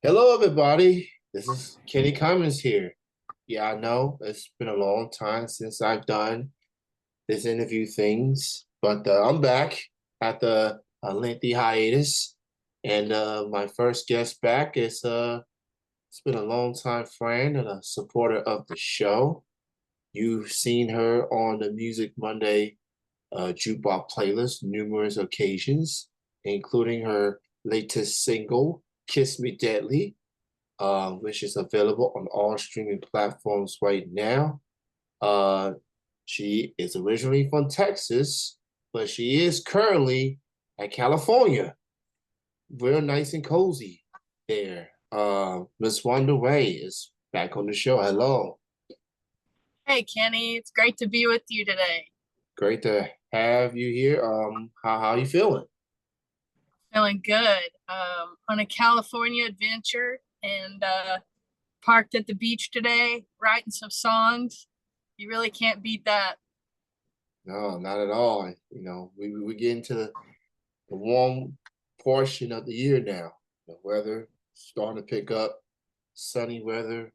Hello, everybody. This is Kenny Cummins here. Yeah, I know it's been a long time since I've done this interview things, but I'm back after a lengthy hiatus, and my first guest back is it's been a long time friend and a supporter of the show. You've seen her on the Music Monday jukebox playlist numerous occasions, including her latest single, "Kiss Me Deadly," which is available on all streaming platforms right now. Uh, she is originally from Texas, but she is currently at California. Real nice and cozy there. Miss Ronda Ray is back on the show. Hello. Hey Kenny, it's great to be with you today. Great to have you here. How you feeling? Feeling good. On a California adventure and parked at the beach today, writing some songs. You really can't beat that. No, not at all. We get into the warm portion of the year now. The weather starting to pick up, sunny weather,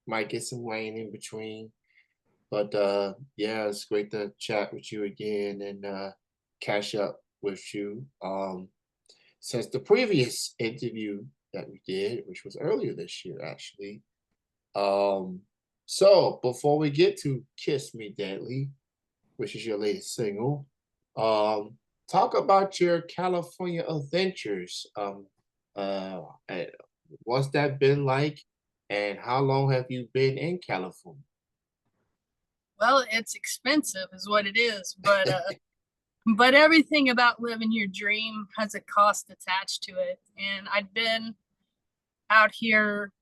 might get some rain in between. But yeah, it's great to chat with you again and catch up with you. Since the previous interview that we did, which was earlier this year, actually. Um, so before we get to Kiss Me Deadly, which is your latest single, um, talk about your California adventures. Uh, eh, what's that been like, and how long have you been in California? Well, it's expensive is what it is, but everything about living your dream has a cost attached to it. And I'd been out here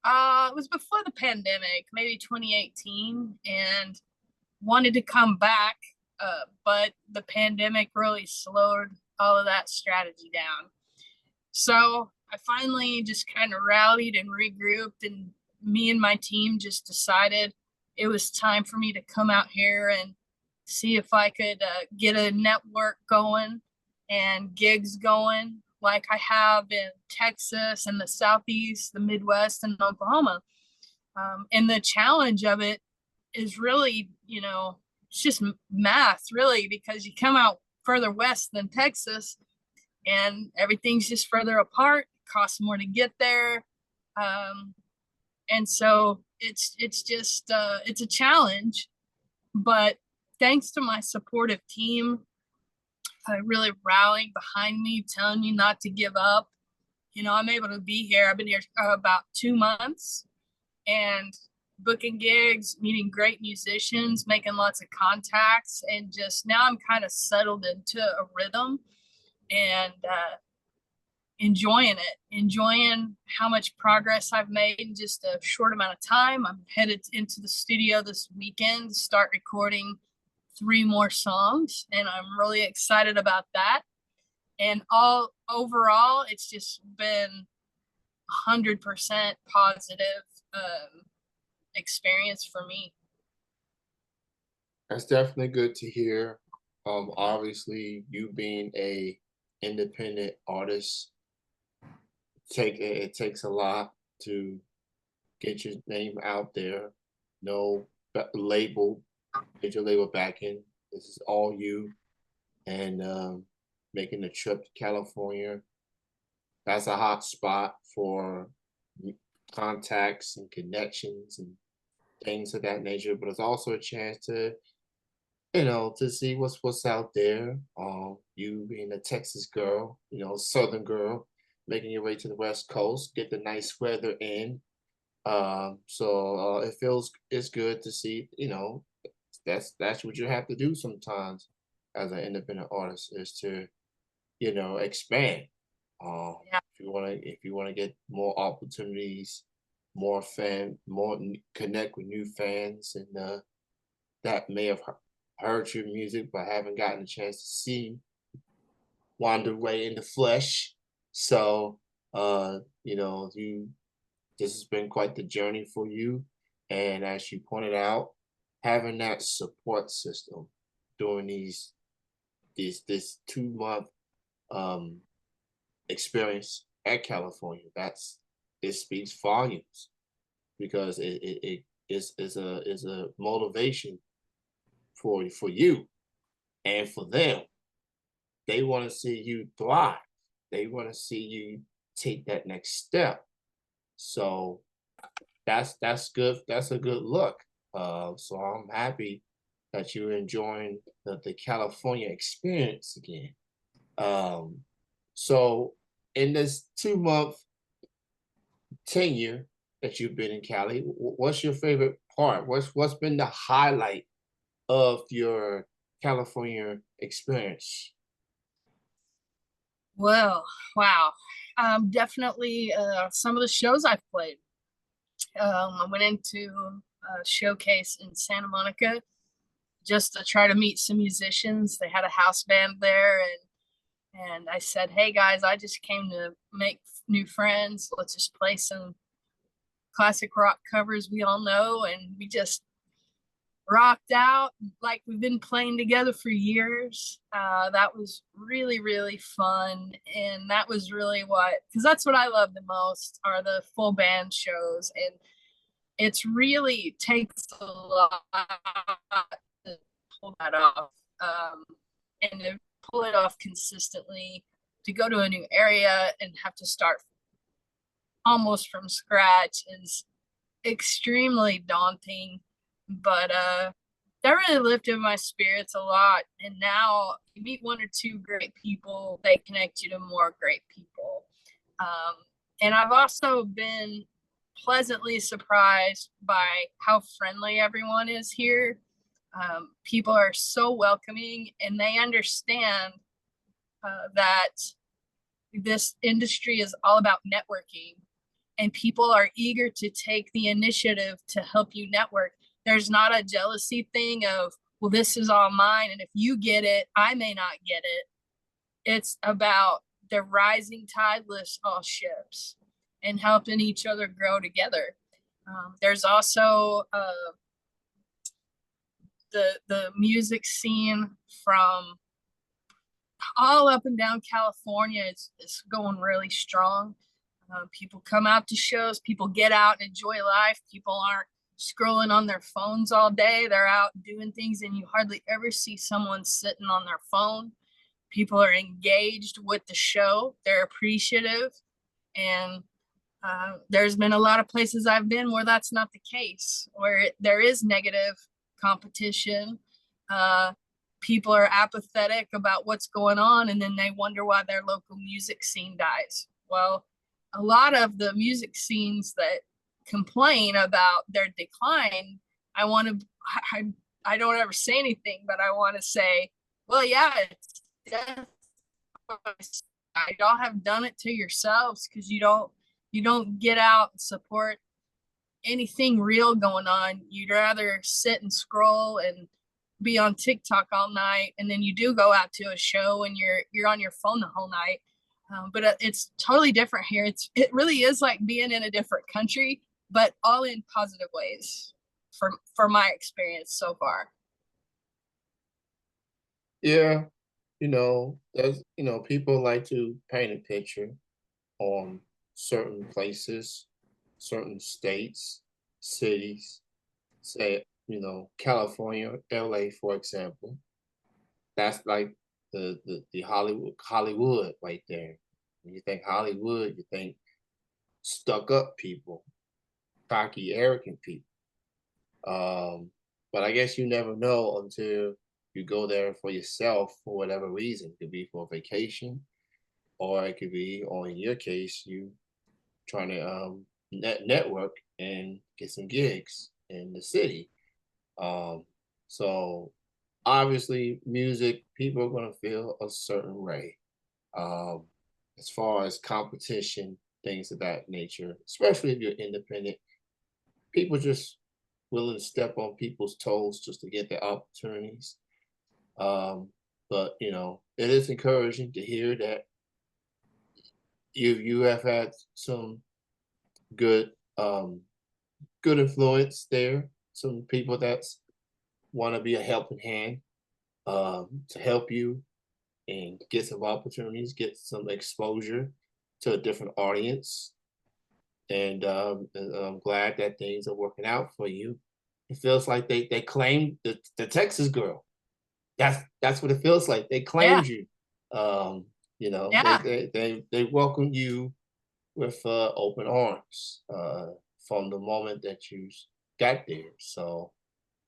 it was before the pandemic, maybe 2018, and wanted to come back, but the pandemic really slowed all of that strategy down. So I finally just kind of rallied and regrouped, and me and my team just decided it was time for me to come out here and see if I could get a network going and gigs going like I have in Texas and the Southeast, the Midwest, and Oklahoma. And the challenge of it is really, it's just math, really, because you come out further west than Texas and everything's just further apart, it costs more to get there. Um, and so it's just it's a challenge, but thanks to my supportive team, really rallying behind me, telling me not to give up. I'm able to be here. I've been here about 2 months and booking gigs, meeting great musicians, making lots of contacts, and just now I'm kind of settled into a rhythm and enjoying it, enjoying how much progress I've made in just a short amount of time. I'm headed into the studio this weekend to start recording 3 more songs, and I'm really excited about that. And all overall, it's just been 100% positive experience for me. That's definitely good to hear. Obviously, you being a independent artist, it takes a lot to get your name out there. No label, major label backing. This is all you, and making the trip to California. That's a hot spot for contacts and connections and things of that nature. But it's also a chance to to see what's out there. You being a Texas girl, Southern girl, making your way to the West Coast, get the nice weather in. So it's good to see. That's what you have to do sometimes as an independent artist is to expand. Yeah. If you wanna get more opportunities, more connect with new fans, and that may have heard your music but haven't gotten a chance to see wander away in the flesh. So, you this has been quite the journey for you. And as you pointed out, having that support system during this 2 month um experience at California, it speaks volumes because it is a motivation for you and for them. They want to see you thrive. They want to see you take that next step. So that's good. That's a good look. So I'm happy that you're enjoying the California experience again. Um, so in this 2 month tenure that you've been in Cali, what's your favorite part? What's been the highlight of your California experience? Well, wow. Definitely some of the shows I've played. I went into a showcase in Santa Monica just to try to meet some musicians. They had a house band there, and I said, "Hey guys, I just came to make new friends. Let's just play some classic rock covers we all know." And we just rocked out like we've been playing together for years. That was really, really fun. And that was really because that's what I love the most are the full band shows. And it's really takes a lot to pull that off. And to pull it off consistently, to go to a new area and have to start almost from scratch is extremely daunting, but that really lifted my spirits a lot. And now you meet one or two great people, they connect you to more great people. Um, and I've also been pleasantly surprised by how friendly everyone is here. People are so welcoming and they understand that this industry is all about networking, and people are eager to take the initiative to help you network. There's not a jealousy thing of, well, this is all mine, and if you get it, I may not get it. It's about the rising tide lifts all ships and helping each other grow together. There's also the music scene from all up and down California is going really strong. People come out to shows, people get out and enjoy life. People aren't scrolling on their phones all day. They're out doing things, and you hardly ever see someone sitting on their phone. People are engaged with the show, they're appreciative. And there's been a lot of places I've been where that's not the case, where there is negative competition. People are apathetic about what's going on, and then they wonder why their local music scene dies. Well, a lot of the music scenes that complain about their decline, I want to, I don't ever say anything, but I want to say, well, yeah, it's death. Y'all have done it to yourselves because you don't get out and support anything real going on. You'd rather sit and scroll and be on TikTok all night, and then you do go out to a show and you're on your phone the whole night. But it's totally different here. It really is like being in a different country, but all in positive ways for my experience so far. Yeah, there's people like to paint a picture on certain places, certain states, cities, say, California, LA, for example. That's like the Hollywood right there. When you think Hollywood, you think stuck up people, cocky, arrogant people. But I guess you never know until you go there for yourself for whatever reason. It could be for vacation, or it could be, or in your case, you trying to network and get some gigs in the city. Um, so obviously, music, people are going to feel a certain way. Um, as far as competition, things of that nature, especially if you're independent, people just willing to step on people's toes just to get the opportunities. Um, but it is encouraging to hear that you have had some good good influence there. Some people that want to be a helping hand to help you and get some opportunities, get some exposure to a different audience. and I'm glad that things are working out for you. It feels like they claimed the Texas girl. That's what it feels like. They Yeah, claimed you. Um, you know, yeah. they welcomed you with open arms from the moment that you got there. So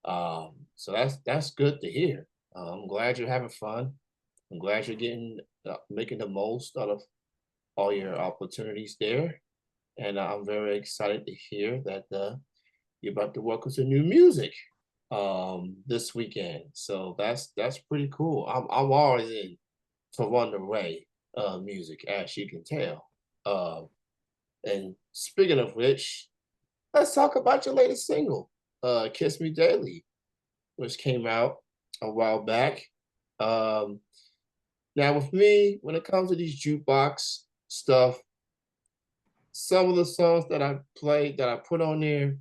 that's good to hear. I'm glad you're having fun. I'm glad you're getting making the most out of all your opportunities there, and I'm very excited to hear that you're about to work with some new music this weekend. So that's pretty cool. I'm always in for Ronda Ray music, as you can tell. And speaking of which, let's talk about your latest single, "Kiss Me Daily," which came out a while back. Um, Now, with me, when it comes to these jukebox stuff, some of the songs that I played, that I put on there,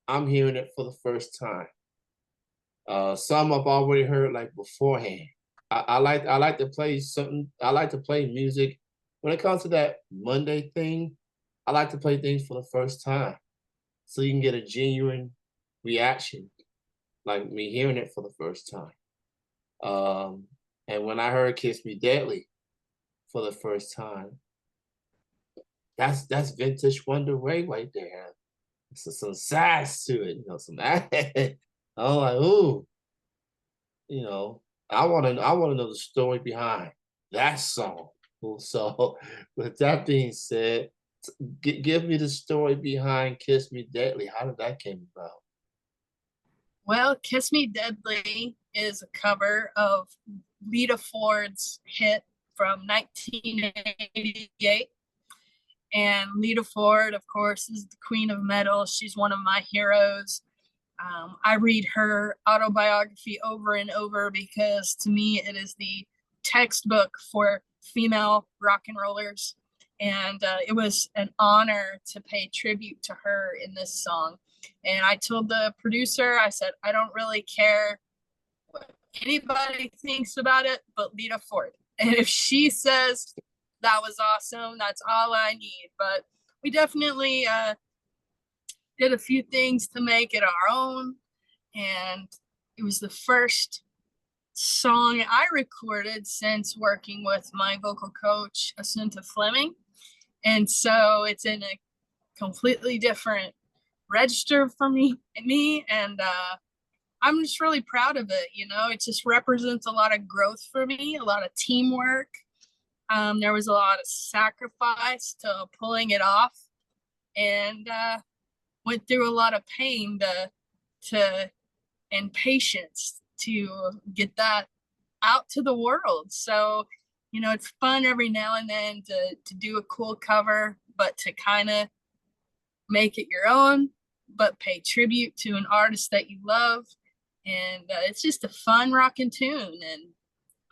I'm hearing it for the first time. Some I've already heard like beforehand. I like to play something. I like to play music. When it comes to that Monday thing, I like to play things for the first time, so you can get a genuine reaction, like me hearing it for the first time. Um, and when I heard "Kiss Me Deadly" for the first time, that's vintage Wonder Ray right there. So some sass to it, some I'm like, ooh, you know, I wanna know the story behind that song. So with that being said, give me the story behind "Kiss Me Deadly." How did that came about? Well, Kiss Me Deadly is a cover of Lita Ford's hit from 1988. And Lita Ford, of course, is the queen of metal. She's one of my heroes. I read her autobiography over and over because to me it is the textbook for female rock and rollers. And it was an honor to pay tribute to her in this song. And I told the producer, I said, I don't really care what anybody thinks about it, but Lita Ford. And if she says that was awesome, that's all I need. But we definitely did a few things to make it our own, and it was the first song I recorded since working with my vocal coach, Asunta Fleming. And so it's in a completely different register for me, and I'm just really proud of it. It just represents a lot of growth for me, a lot of teamwork. There was a lot of sacrifice to pulling it off, and went through a lot of pain to and patience to get that out to the world. So, it's fun every now and then to do a cool cover, but to kind of make it your own, but pay tribute to an artist that you love. And it's just a fun rocking tune. And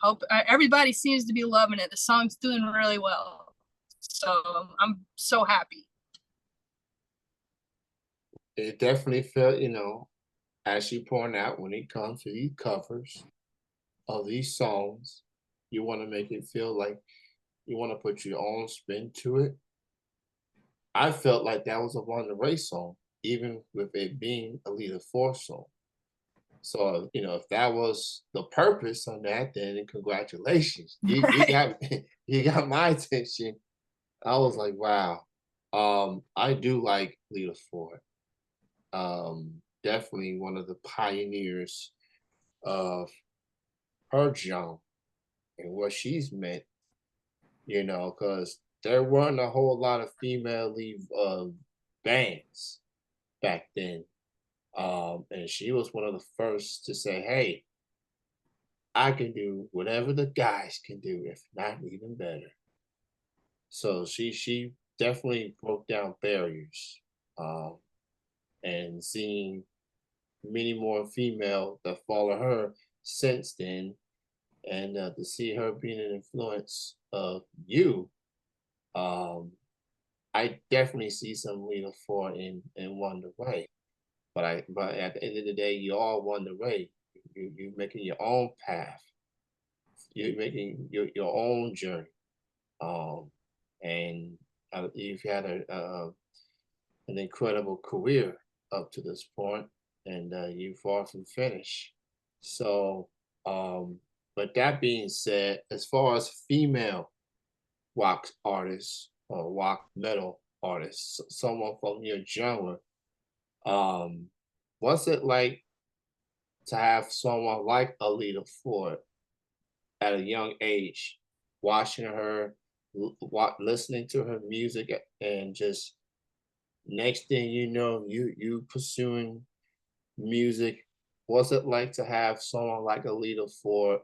hope everybody seems to be loving it. The song's doing really well. So I'm so happy. It definitely felt, as you point out, when it comes to these covers of these songs, you want to make it feel like you want to put your own spin to it. I felt like that was a Ronda Ray song, even with it being a Lita Ford song. So, if that was the purpose on that, then congratulations. You Right. got you got my attention. I was like, wow. I do like Lita Ford. Definitely one of the pioneers of her genre and what she's meant, because there weren't a whole lot of female lead bands back then. And she was one of the first to say, hey, I can do whatever the guys can do, if not even better. So she definitely broke down barriers, um, and seeing many more female that follow her since then, and to see her being an influence of you, um, I definitely see some Lena Ford in Wonder Way. But at the end of the day, you all Wonder Way. You're making your own path. You're making your own journey. Um, and you've had an incredible career up to this point, and you far from finished. So, um, but that being said, as far as female rock artists or rock metal artists, someone from your genre, um, what's it like to have someone like Alita Ford at a young age, watching her, listening to her music, and just next thing you know, you pursuing music. What's it like to have someone like Alita Ford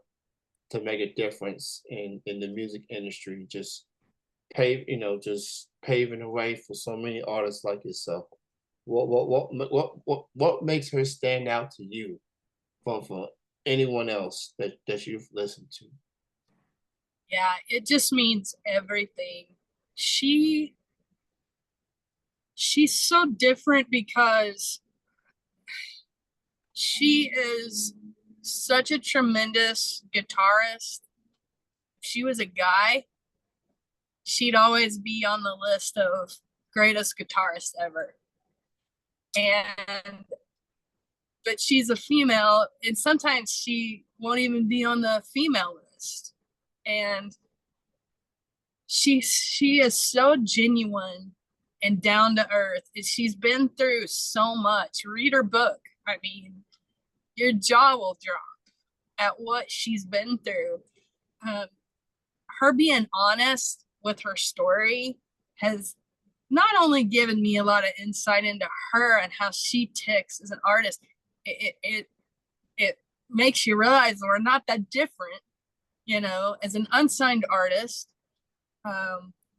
to make a difference in the music industry? Just just paving the way for so many artists like yourself. What makes her stand out to you from anyone else that you've listened to? Yeah, it just means everything. She she's so different because she is such a tremendous guitarist. If she was a guy, she'd always be on the list of greatest guitarists ever. And but she's a female, and sometimes she won't even be on the female list. And she is so genuine and down to earth. She's been through so much. Read her book. I mean, your jaw will drop at what she's been through. Um, her being honest with her story has not only given me a lot of insight into her and how she ticks as an artist, it makes you realize we're not that different, as an unsigned artist.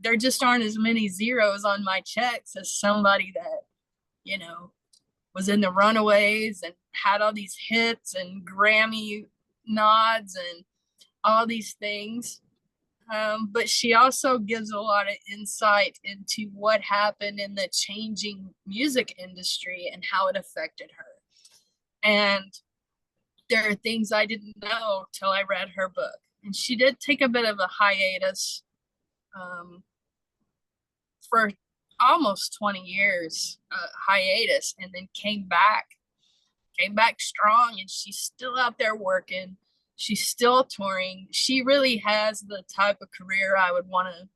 There just aren't as many zeros on my checks as somebody that, you know, was in the Runaways and had all these hits and Grammy nods and all these things. But she also gives a lot of insight into what happened in the changing music industry and how it affected her. And there are things I didn't know till I read her book. And she did take a bit of a hiatus for almost 20 years, hiatus, and then came back strong, and she's still out there working. She's still touring. She really has the type of career I would want to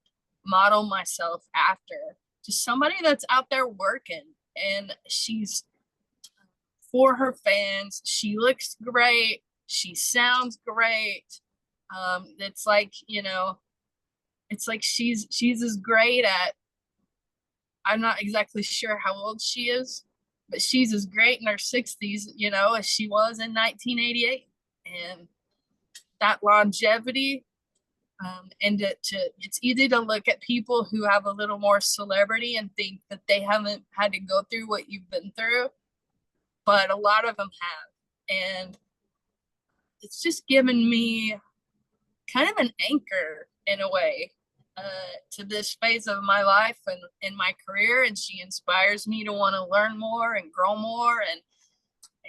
model myself after. Just somebody that's out there working, and she's for her fans. She looks great. She sounds great. It's like, it's like she's as great at, I'm not exactly sure how old she is, but she's as great in her 60s, as she was in 1988. And that longevity, and it's easy to look at people who have a little more celebrity and think that they haven't had to go through what you've been through, but a lot of them have. And it's just given me kind of an anchor in a way, to this phase of my life and in my career. And she inspires me to want to learn more and grow more,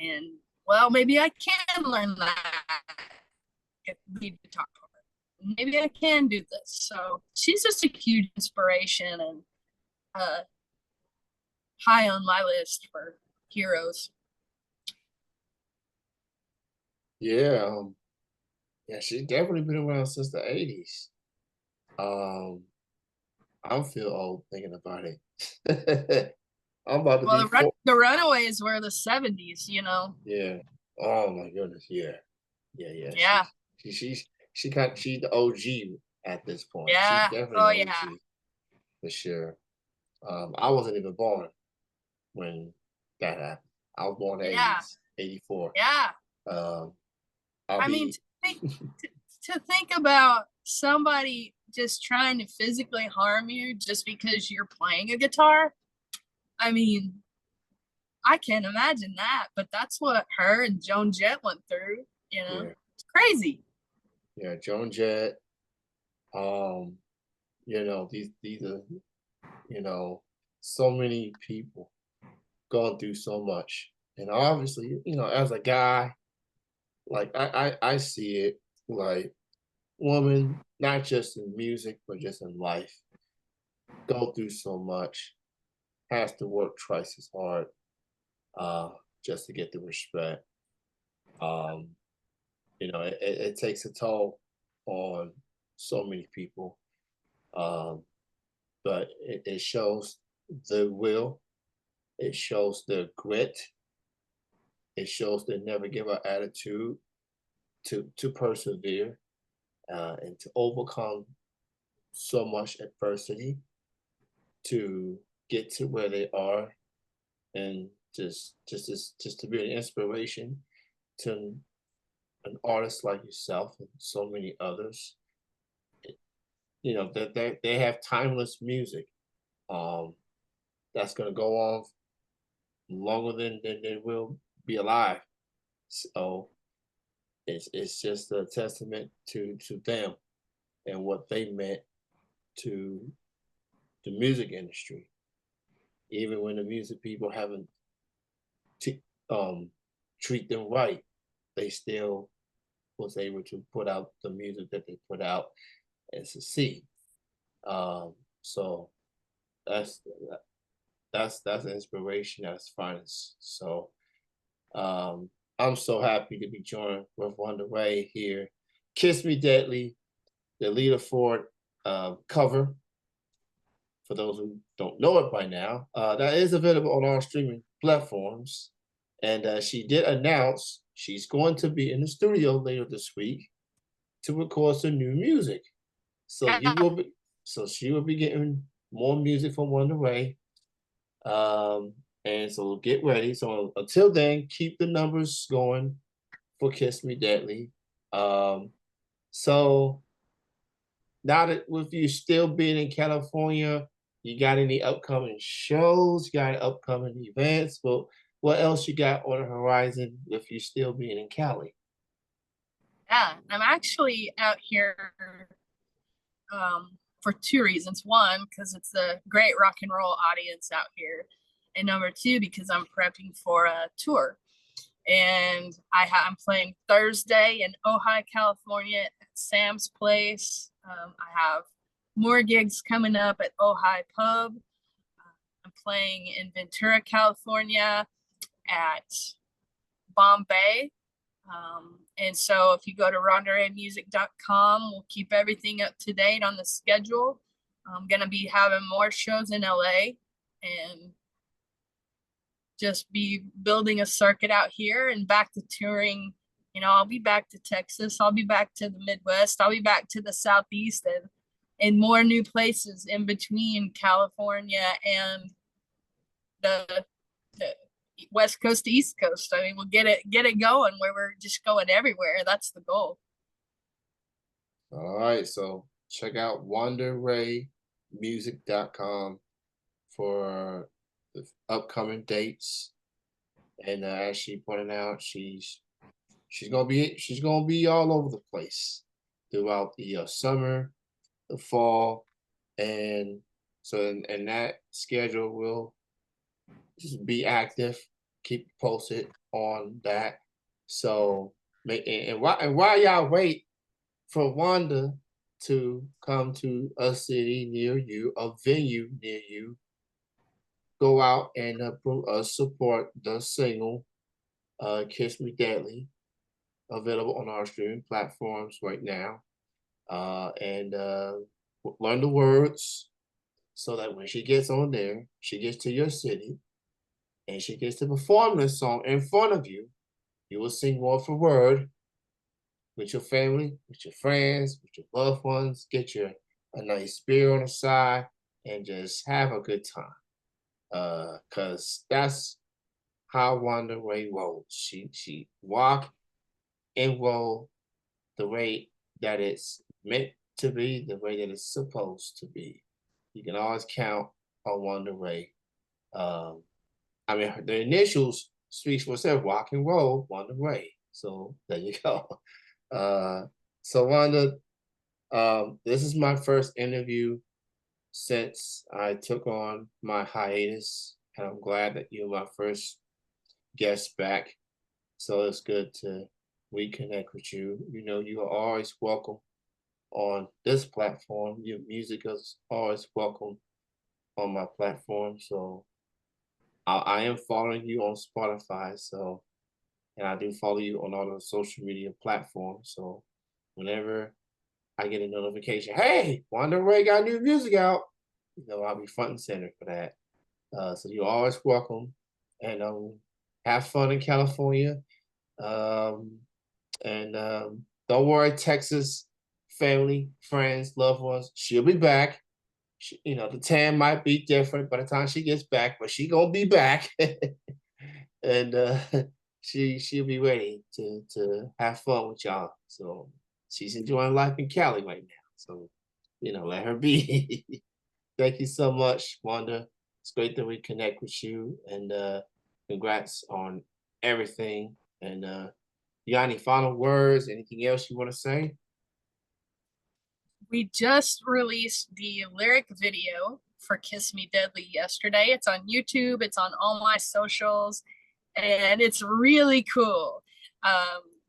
and well, maybe I can learn that, need to talk to her, maybe I can do this. So she's just a huge inspiration, and high on my list for heroes. Yeah, yeah, she's definitely been around since the '80s. Um, I feel old thinking about it. I'm about to be Well, four. the Runaways were the 70s, Yeah. Oh my goodness. Yeah. Yeah. Yeah. Yeah, She's the OG at this point. She's yeah, definitely oh an yeah, OG for sure. I wasn't even born when that happened. I was born in the yeah, 80s, 84. yeah. Um, I'll I mean, be to think about somebody just trying to physically harm you just because you're playing a guitar. I mean, I can't imagine that, but that's what her and Joan Jett went through. yeah, It's crazy. yeah, Joan Jett. Um, these are, you know, so many people gone through so much. And obviously, as a guy, like I see it like women, not just in music, but just in life, go through so much. has to work twice as hard uh, just to get the respect. Um, it takes a toll on so many people, um, but it shows the will, it shows the grit, it shows the never give up attitude to persevere and to overcome so much adversity to get to where they are, and just to be an inspiration to an artist like yourself and so many others. That they have timeless music um, that's going to go on longer than they will be alive. So it's just a testament to them and what they meant to the music industry. Even when the music people haven't t- um, treat them right, they still was able to put out the music that they put out and succeed. So that's that's an inspiration at its finest. So um, I'm so happy to be joined with Ronda Ray here. "Kiss Me Deadly," the Lita Ford cover. For those who don't know it by now, that is available on all streaming platforms. And she did announce she's going to be in the studio later this week to record some new music. So you Yeah. will be, so she will be getting more music from Ronda Ray. Um, and so get ready. So until then, keep the numbers going for Kiss Me Deadly. Um, so now that with you still being in California, you got any upcoming shows? You got any upcoming events? Well, what else you got on the horizon with you still being in Cali? Yeah, I'm actually out here for two reasons. One, because it's a great rock and roll audience out here, and number two, because I'm prepping for a tour. And I'm playing Thursday in Ojai, California at Sam's Place. I have more gigs coming up at Ojai Pub. I'm playing in Ventura, California at Bombay. And so if you go to rondaraymusic.com, we'll keep everything up to date on the schedule. I'm going to be having more shows in LA and just be building a circuit out here and back to touring. I'll be back to Texas. I'll be back to the Midwest. I'll be back to the Southeast and more new places in between California and the West Coast to East Coast. I mean, we'll get it going where we're just going everywhere. That's the goal. All right, so check out wanderraymusic.com for the upcoming dates. And as she pointed out, she's gonna be all over the place throughout the summer, the fall, and so and that schedule will just be active. Keep posted on that. So and while y'all wait for Wanda to come to a city near you, a venue near you, go out and support the single "Kiss Me Deadly," available on our streaming platforms right now, and learn the words so that when she gets on there, she gets to your city and she gets to perform this song in front of you. You will sing word for word with your family, with your friends, with your loved ones. Get your a nice beer on the side and just have a good time. Cause that's how Wanda Ray rolls. She walk and roll the way that it's meant to be, the way that it's supposed to be. You can always count on Wanda Ray. Um, I mean, the initials speaks for itself. Rock and roll, Wanda Ray. So there you go. So Wanda, this is my first interview since I took on my hiatus, and I'm glad that you're my first guest back. So it's good to reconnect with you. You are always welcome on this platform. Your music is always welcome on my platform. So I am following you on Spotify, so and I do follow you on all the social media platforms. So whenever I get a notification, hey, Ronda Ray got new music out, I'll be front and center for that. So you're always welcome, and have fun in California. Um, and don't worry, Texas family, friends, loved ones, she'll be back. The tan might be different by the time she gets back, but she gonna be back, and she'll be ready to have fun with y'all. So she's enjoying life in Cali right now. So let her be. Thank you so much, Wanda. It's great that we connect with you, and congrats on everything. And you got any final words? Anything else you want to say? We just released the lyric video for Kiss Me Deadly yesterday. It's on YouTube, it's on all my socials, and it's really cool.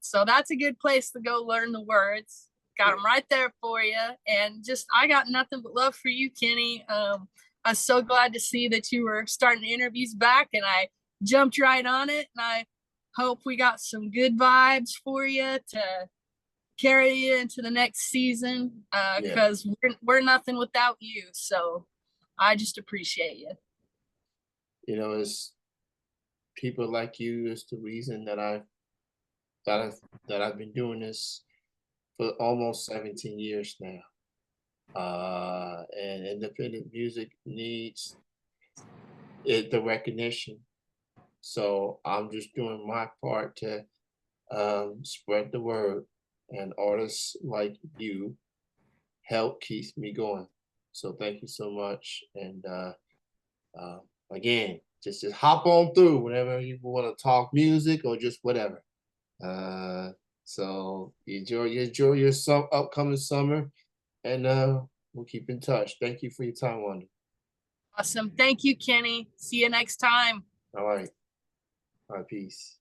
So that's a good place to go learn the words. Got them right there for you. And I got nothing but love for you, Kenny. I'm so glad to see that you were starting interviews back, and I jumped right on it. And I hope we got some good vibes for you to carry you into the next season, Yeah, because we're nothing without you. So I just appreciate you. it's people like you is the reason that I that I've been doing this for almost 17 years now. And independent music needs the recognition. So I'm just doing my part to spread the word, and artists like you help keeps me going. So thank you so much. And uh, again, just hop on through whenever you want to talk music or just whatever. Uh, so enjoy your upcoming summer, and we'll keep in touch. Thank you for your time, Wanda. Awesome. Thank you, Kenny. See you next time. All right, peace.